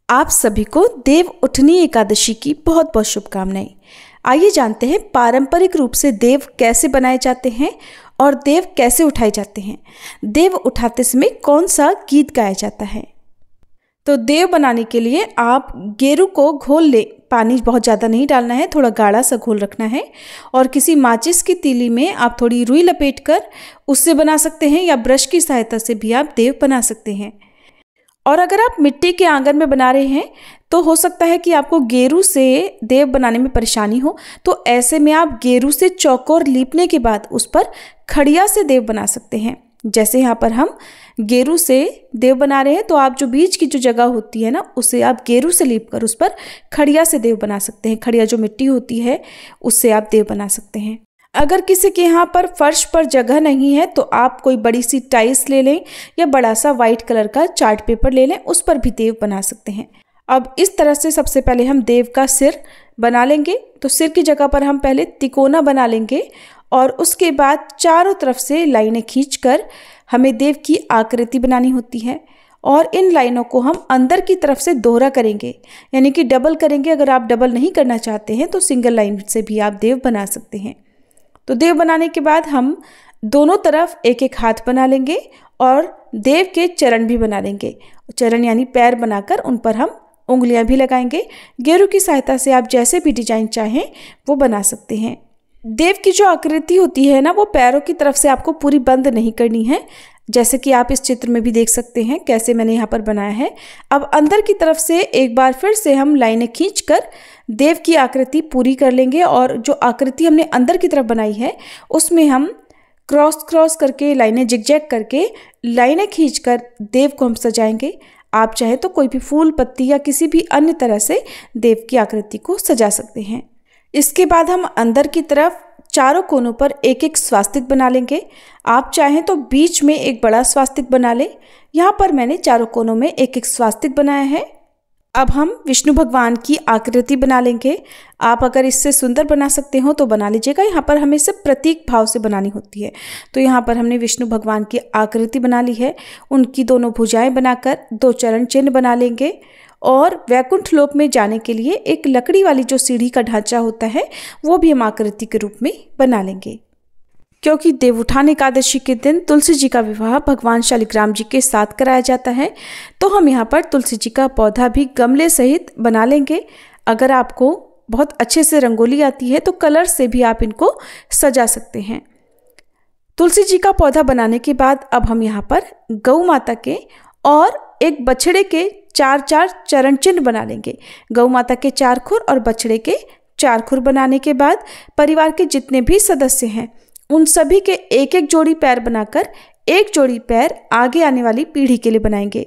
आप सभी को देव उठनी एकादशी की बहुत बहुत शुभकामनाएं। आइए जानते हैं पारंपरिक रूप से देव कैसे बनाए जाते हैं और देव कैसे उठाए जाते हैं। देव उठाते समय कौन सा गीत गाया जाता है। तो देव बनाने के लिए आप गेरू को घोल ले, पानी बहुत ज़्यादा नहीं डालना है, थोड़ा गाढ़ा सा घोल रखना है और किसी माचिस की तीली में आप थोड़ी रुई लपेटकर उससे बना सकते हैं या ब्रश की सहायता से भी आप देव बना सकते हैं। और अगर आप मिट्टी के आंगन में बना रहे हैं तो हो सकता है कि आपको गेरू से देव बनाने में परेशानी हो, तो ऐसे में आप गेरू से चौकोर लीपने के बाद उस पर खड़िया से देव बना सकते हैं। जैसे यहाँ पर हम गेरू से देव बना रहे हैं तो आप जो बीच की जो जगह होती है ना, उसे आप गेरू से लीप कर उस पर खड़िया से देव बना सकते हैं। खड़िया जो मिट्टी होती है उससे आप देव बना सकते हैं। अगर किसी के यहाँ पर फर्श पर जगह नहीं है तो आप कोई बड़ी सी टाइल्स ले लें या बड़ा सा वाइट कलर का चार्ट पेपर ले लें, उस पर भी देव बना सकते हैं। अब इस तरह से सबसे पहले हम देव का सिर बना लेंगे। तो सिर की जगह पर हम पहले तिकोना बना लेंगे और उसके बाद चारों तरफ से लाइनें खींचकर हमें देव की आकृति बनानी होती है और इन लाइनों को हम अंदर की तरफ से दोहरा करेंगे, यानी कि डबल करेंगे। अगर आप डबल नहीं करना चाहते हैं तो सिंगल लाइन से भी आप देव बना सकते हैं। तो देव बनाने के बाद हम दोनों तरफ एक एक हाथ बना लेंगे और देव के चरण भी बना लेंगे। चरण यानी पैर बनाकर उन पर हम उंगलियां भी लगाएंगे। गेरू की सहायता से आप जैसे भी डिजाइन चाहें वो बना सकते हैं। देव की जो आकृति होती है ना, वो पैरों की तरफ से आपको पूरी बंद नहीं करनी है, जैसे कि आप इस चित्र में भी देख सकते हैं कैसे मैंने यहाँ पर बनाया है। अब अंदर की तरफ से एक बार फिर से हम लाइनें खींचकर देव की आकृति पूरी कर लेंगे और जो आकृति हमने अंदर की तरफ बनाई है उसमें हम क्रॉस करके लाइनें जिगजैग करके लाइनें खींचकर देव को हम सजाएंगे। आप चाहे तो कोई भी फूल पत्ती या किसी भी अन्य तरह से देव की आकृति को सजा सकते हैं। इसके बाद हम अंदर की तरफ चारों कोनों पर एक एक स्वास्तिक बना लेंगे। आप चाहें तो बीच में एक बड़ा स्वास्तिक बना लें। यहाँ पर मैंने चारों कोनों में एक एक स्वास्तिक बनाया है। अब हम विष्णु भगवान की आकृति बना लेंगे। आप अगर इससे सुंदर बना सकते हो तो बना लीजिएगा। यहाँ पर हमें सिर्फ प्रतीक भाव से बनानी होती है। तो यहाँ पर हमने विष्णु भगवान की आकृति बना ली है। उनकी दोनों भुजाएं बनाकर दो चरण चिन्ह बना लेंगे और वैकुंठ लोक में जाने के लिए एक लकड़ी वाली जो सीढ़ी का ढांचा होता है वो भी हम आकृति के रूप में बना लेंगे। क्योंकि देवउठान एकादशी के दिन तुलसी जी का विवाह भगवान शालिग्राम जी के साथ कराया जाता है, तो हम यहाँ पर तुलसी जी का पौधा भी गमले सहित बना लेंगे। अगर आपको बहुत अच्छे से रंगोली आती है तो कलर से भी आप इनको सजा सकते हैं। तुलसी जी का पौधा बनाने के बाद अब हम यहाँ पर गौ माता के और एक बछड़े के चार चरण चिन्ह बना लेंगे। गौ माता के 4 खुर और बछड़े के 4 खुर बनाने के बाद परिवार के जितने भी सदस्य हैं उन सभी के एक एक जोड़ी पैर बनाकर एक जोड़ी पैर आगे आने वाली पीढ़ी के लिए बनाएंगे।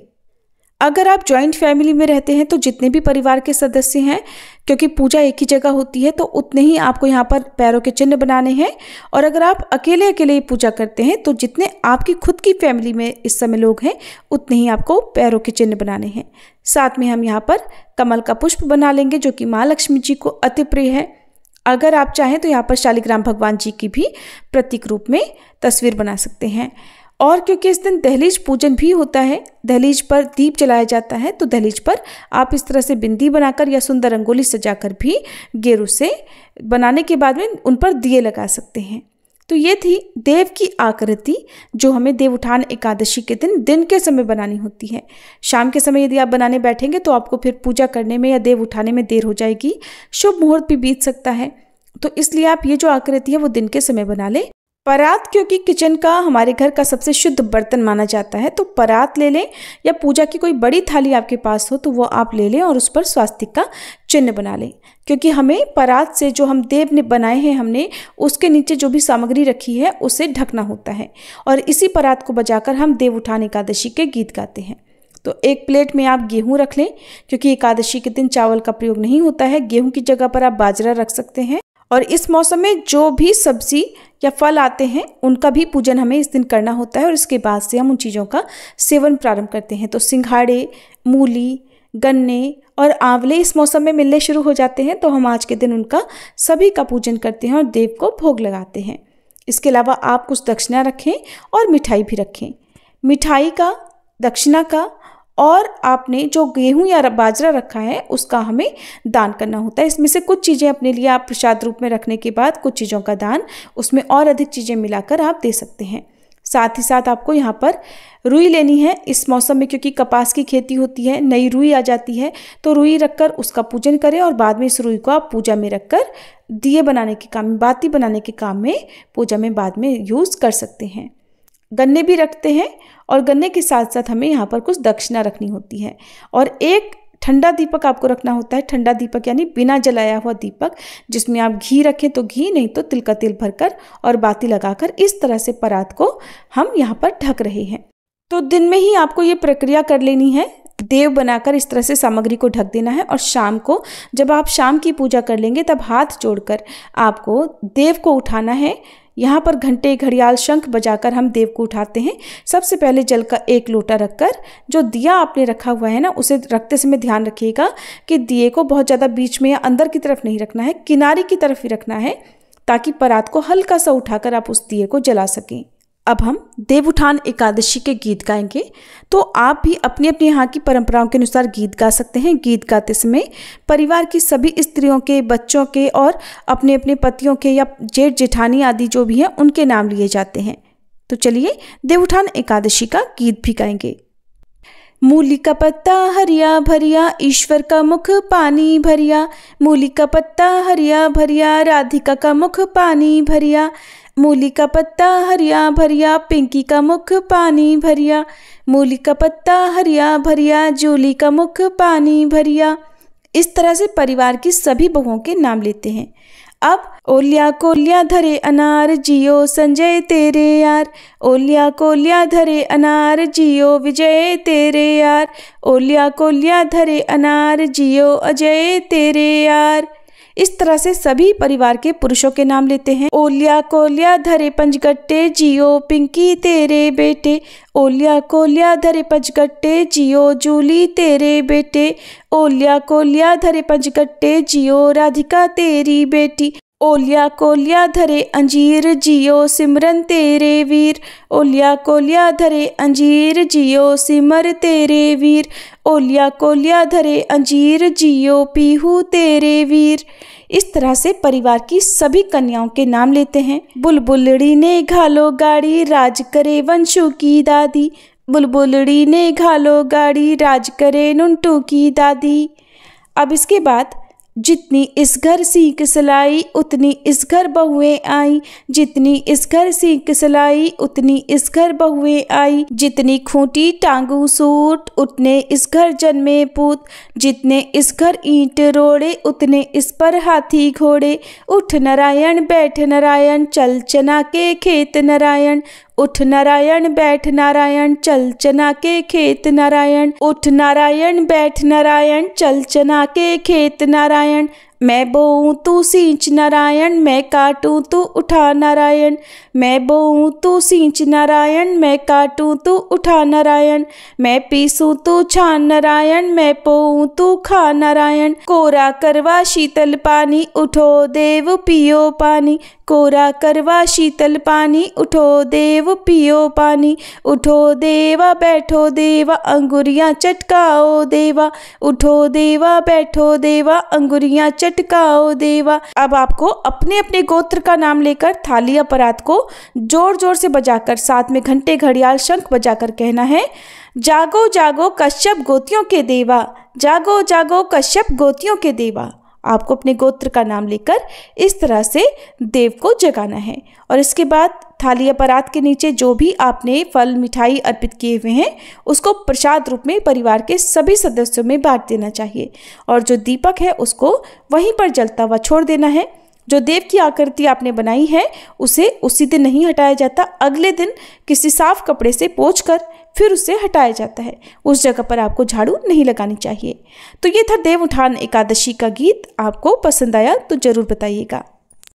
अगर आप जॉइंट फैमिली में रहते हैं तो जितने भी परिवार के सदस्य हैं, क्योंकि पूजा एक ही जगह होती है तो उतने ही आपको यहाँ पर पैरों के चिन्ह बनाने हैं। और अगर आप अकेले अकेले पूजा करते हैं तो जितने आपकी खुद की फैमिली में इस समय लोग हैं उतने ही आपको पैरों के चिन्ह बनाने हैं। साथ में हम यहाँ पर कमल का पुष्प बना लेंगे जो कि माँ लक्ष्मी जी को अति प्रिय है। अगर आप चाहें तो यहाँ पर शालिग्राम भगवान जी की भी प्रतीक रूप में तस्वीर बना सकते हैं। और क्योंकि इस दिन दहलीज पूजन भी होता है, दहलीज पर दीप जलाया जाता है, तो दहलीज पर आप इस तरह से बिंदी बनाकर या सुंदर रंगोली सजाकर भी गेरू से बनाने के बाद में उन पर दिए लगा सकते हैं। तो ये थी देव की आकृति जो हमें देवउठान एकादशी के दिन के समय बनानी होती है। शाम के समय यदि आप बनाने बैठेंगे तो आपको फिर पूजा करने में या देव उठाने में देर हो जाएगी, शुभ मुहूर्त भी बीत सकता है। तो इसलिए आप ये जो आकृति है वो दिन के समय बना लें। परात, क्योंकि किचन का हमारे घर का सबसे शुद्ध बर्तन माना जाता है, तो परात ले लें या पूजा की कोई बड़ी थाली आपके पास हो तो वो आप ले लें और उस पर स्वास्तिक का चिन्ह बना लें। क्योंकि हमें परात से जो हम देव ने बनाए हैं हमने उसके नीचे जो भी सामग्री रखी है उसे ढकना होता है और इसी परात को बजाकर हम देवउठान एकादशी के गीत गाते हैं। तो एक प्लेट में आप गेहूँ रख लें, क्योंकि एकादशी के दिन चावल का प्रयोग नहीं होता है। गेहूँ की जगह पर आप बाजरा रख सकते हैं। और इस मौसम में जो भी सब्जी या फल आते हैं उनका भी पूजन हमें इस दिन करना होता है और इसके बाद से हम उन चीज़ों का सेवन प्रारंभ करते हैं। तो सिंघाड़े, मूली, गन्ने और आंवले इस मौसम में मिलने शुरू हो जाते हैं, तो हम आज के दिन उनका सभी का पूजन करते हैं और देव को भोग लगाते हैं। इसके अलावा आप कुछ दक्षिणा रखें और मिठाई भी रखें। मिठाई का, दक्षिणा का और आपने जो गेहूं या बाजरा रखा है उसका हमें दान करना होता है। इसमें से कुछ चीज़ें अपने लिए आप प्रसाद रूप में रखने के बाद कुछ चीज़ों का दान उसमें और अधिक चीज़ें मिलाकर आप दे सकते हैं। साथ ही साथ आपको यहाँ पर रुई लेनी है इस मौसम में, क्योंकि कपास की खेती होती है, नई रुई आ जाती है, तो रुई रखकर उसका पूजन करें और बाद में इस रुई को आप पूजा में रखकर दिए बनाने के काम में, बाती बनाने के काम में, पूजा में बाद में यूज़ कर सकते हैं। गन्ने भी रखते हैं और गन्ने के साथ साथ हमें यहाँ पर कुछ दक्षिणा रखनी होती है और एक ठंडा दीपक आपको रखना होता है। ठंडा दीपक यानी बिना जलाया हुआ दीपक, जिसमें आप घी रखें तो घी, नहीं तो तिल का तेल भरकर और बाती लगाकर इस तरह से परात को हम यहाँ पर ढक रहे हैं। तो दिन में ही आपको ये प्रक्रिया कर लेनी है, देव बनाकर इस तरह से सामग्री को ढक देना है और शाम को जब आप शाम की पूजा कर लेंगे तब हाथ जोड़कर आपको देव को उठाना है। यहाँ पर घंटे, घड़ियाल, शंख बजाकर हम देव को उठाते हैं। सबसे पहले जल का एक लोटा रखकर जो दिया आपने रखा हुआ है ना, उसे रखते समय ध्यान रखिएगा कि दिए को बहुत ज़्यादा बीच में या अंदर की तरफ नहीं रखना है, किनारे की तरफ ही रखना है, ताकि परात को हल्का सा उठाकर आप उस दिए को जला सकें। अब हम देव उठान एकादशी के गीत गाएंगे, तो आप भी अपनी अपनी यहाँ की परंपराओं के अनुसार गीत गा सकते हैं। गीत गाते समय परिवार की सभी स्त्रियों के, बच्चों के और अपने अपने पतियों के या जेठ जेठानी आदि जो भी हैं उनके नाम लिए जाते हैं। तो चलिए देव उठान एकादशी का गीत भी गाएंगे। मूली का पत्ता हरिया भरिया, ईश्वर का मुख पानी भरिया। मूली का पत्ता हरिया भरिया, राधिका का मुख पानी भरिया। मूली का पत्ता हरिया भरिया, पिंकी का मुख पानी भरिया। मूली का पत्ता हरिया भरिया, जूली का मुख पानी भरिया। इस तरह से परिवार की सभी बहुओं के नाम लेते हैं। अब ओलिया कोलिया धरे अनार, जियो संजय तेरे यार। ओलिया कोलिया धरे अनार, जियो विजय तेरे यार। ओलिया कोलिया धरे अनार, जियो अजय तेरे यार। इस तरह से सभी परिवार के पुरुषों के नाम लेते हैं। ओलिया कोलिया धरे पंचगट्टे, जियो पिंकी तेरे बेटे। ओलिया कोलिया धरे पंचगट्टे, जियो जूली तेरे बेटे। ओलिया कोलिया धरे पंचगट्टे, जियो राधिका तेरी बेटी। ओलिया कोलिया धरे अंजीर, जियो सिमरन तेरे वीर। ओलिया कोलिया धरे अंजीर, जियो सिमर तेरे वीर। ओलिया कोलिया धरे अंजीर, जियो पीहू तेरे वीर। इस तरह से परिवार की सभी कन्याओं के नाम लेते हैं। बुलबुलड़ी ने घालो गाड़ी, राज करे वंशु की दादी। बुलबुलड़ी ने घालो गाड़ी, राज करे नुंटू की दादी। अब इसके बाद जितनी इस घर सीख सिलाई, उतनी इस घर बहुएं आई। जितनी इस घर सीख सिलाई, उतनी इस घर बहुएं आई। जितनी खूंटी टांगू सूट, उतने इस घर जन्मे पूत। जितने इस घर ईंट रोड़े, उतने इस पर हाथी घोड़े। उठ नारायण बैठ नारायण, चल चना के खेत नारायण। उठ नारायण बैठ नारायण, चल चना के खेत नारायण। उठ नारायण बैठ नारायण, चल चना के खेत नारायण। मैं बोऊं तू सींच नारायण, मैं काटूं तू उठा नारायण। मैं बोऊं तू सींच नारायण, मैं काटूं तू उठा नारायण। मैं पीसूं तू छान नारायण, मैं पोऊं तू खा नारायण। कोरा करवा शीतल पानी, उठो देव पियो पानी। कोरा करवा शीतल पानी, उठो देव पियो पानी। उठो देवा बैठो देवा, अंगुरियां चटकाओ देवा। उठो देवा बैठो देवा, अंगुरियां चटकाओ देवा। अब आपको अपने अपने गोत्र का नाम लेकर थाली या परात को जोर जोर से बजाकर, साथ में घंटे, घड़ियाल, शंख बजाकर कहना है, जागो जागो कश्यप गोतियों के देवा। जागो जागो कश्यप गोतियों के देवा। आपको अपने गोत्र का नाम लेकर इस तरह से देव को जगाना है और इसके बाद थाली या परात के नीचे जो भी आपने फल मिठाई अर्पित किए हुए हैं उसको प्रसाद रूप में परिवार के सभी सदस्यों में बांट देना चाहिए और जो दीपक है उसको वहीं पर जलता हुआ छोड़ देना है। जो देव की आकृति आपने बनाई है उसे उसी दिन नहीं हटाया जाता, अगले दिन किसी साफ कपड़े से पोंछकर फिर उसे हटाया जाता है। उस जगह पर आपको झाड़ू नहीं लगानी चाहिए। तो ये था देव उठान एकादशी का गीत। आपको पसंद आया तो जरूर बताइएगा।